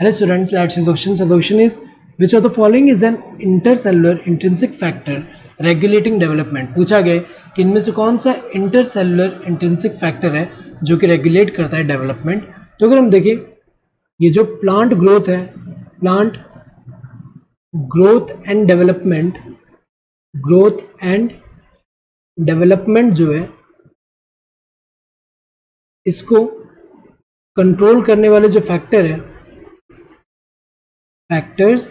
Hello students, let's see the question. So the question is, which of the following is an intercellular intrinsic factor regulating development? पूछा गया कि इनमें से कौन सा इंटरसेलुलर इंट्रिंसिक फैक्टर है जो कि रेगुलेट करता है डेवलपमेंट. तो अगर हम देखें ये जो प्लांट ग्रोथ है, प्लांट ग्रोथ एंड डेवलपमेंट जो है इसको कंट्रोल करने वाले जो फैक्टर है, factors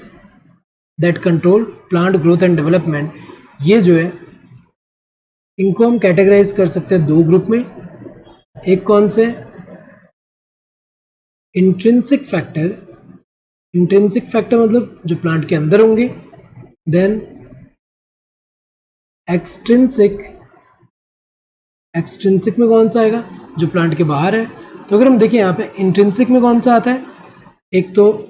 that control plant growth and development, ये जो है इनको हम कैटेगराइज कर सकते हैं दो ग्रुप में. एक कौन से इंट्रिंसिक फैक्टर मतलब जो प्लांट के अंदर होंगे, देन एक्सट्रिंसिक में कौन सा आएगा जो प्लांट के बाहर है. तो अगर हम देखें यहाँ पे इंट्रिंसिक में कौन सा आता है, एक तो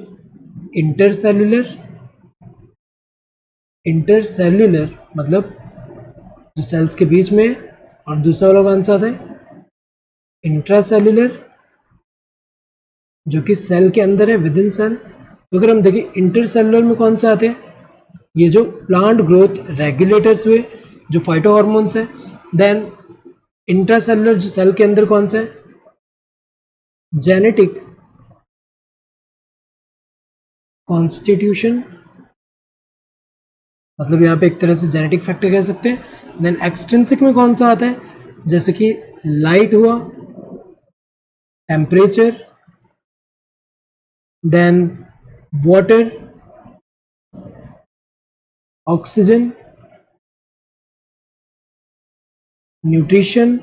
इंटरसेल्युलर मतलब जो सेल्स के बीच में है, और दूसरा वाला कौन सा आता है इंट्रासेल्युलर जो कि सेल के अंदर है, विद इन सेल. तो अगर हम देखें इंटरसेल्युलर में कौन सा आते हैं, ये जो प्लांट ग्रोथ रेगुलेटर्स हुए जो फाइटो हार्मोन्स है. देन इंट्रासेल्युलर जो सेल के अंदर कौन सा है, जेनेटिक कॉन्स्टिट्यूशन, मतलब यहाँ पे एक तरह से जेनेटिक फैक्टर कह सकते हैं. देन एक्सट्रिंसिक में कौन सा आता है, जैसे कि लाइट हुआ, temperature, then water, oxygen, nutrition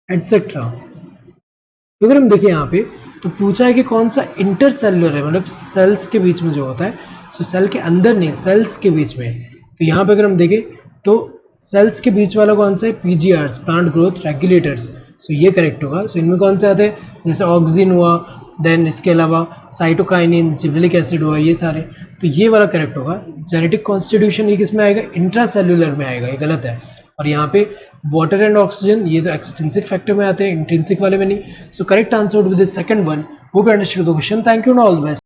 etcetera. तो अगर हम देखें यहाँ पे तो पूछा है कि कौन सा इंटरसेल्युलर है, मतलब सेल्स के बीच में जो होता है, सो सेल के अंदर नहीं, सेल्स के बीच में. तो यहाँ पे अगर हम देखें तो सेल्स के बीच वाला कौन सा है, पीजीआरस, प्लांट ग्रोथ रेगुलेटर्स. सो ये करेक्ट होगा. सो इनमें कौन से आते हैं, जैसे ऑक्सीजन हुआ, देन इसके अलावा साइटोकाइनिन, जिबरेलिक एसिड हुआ, ये सारे. तो ये वाला करेक्ट होगा. जेनेटिक कॉन्स्टिट्यूशन ये किसमें आएगा, इंट्रासेल्युलर में आएगा, ये गलत है. और यहाँ पे वाटर एंड ऑक्सीजन ये तो एक्सट्रिंसिक फैक्टर में आते हैं, इंट्रिंसिक वाले में नहीं. So correct answer would be the second one. Hope you understood the question. Thank you and all the best.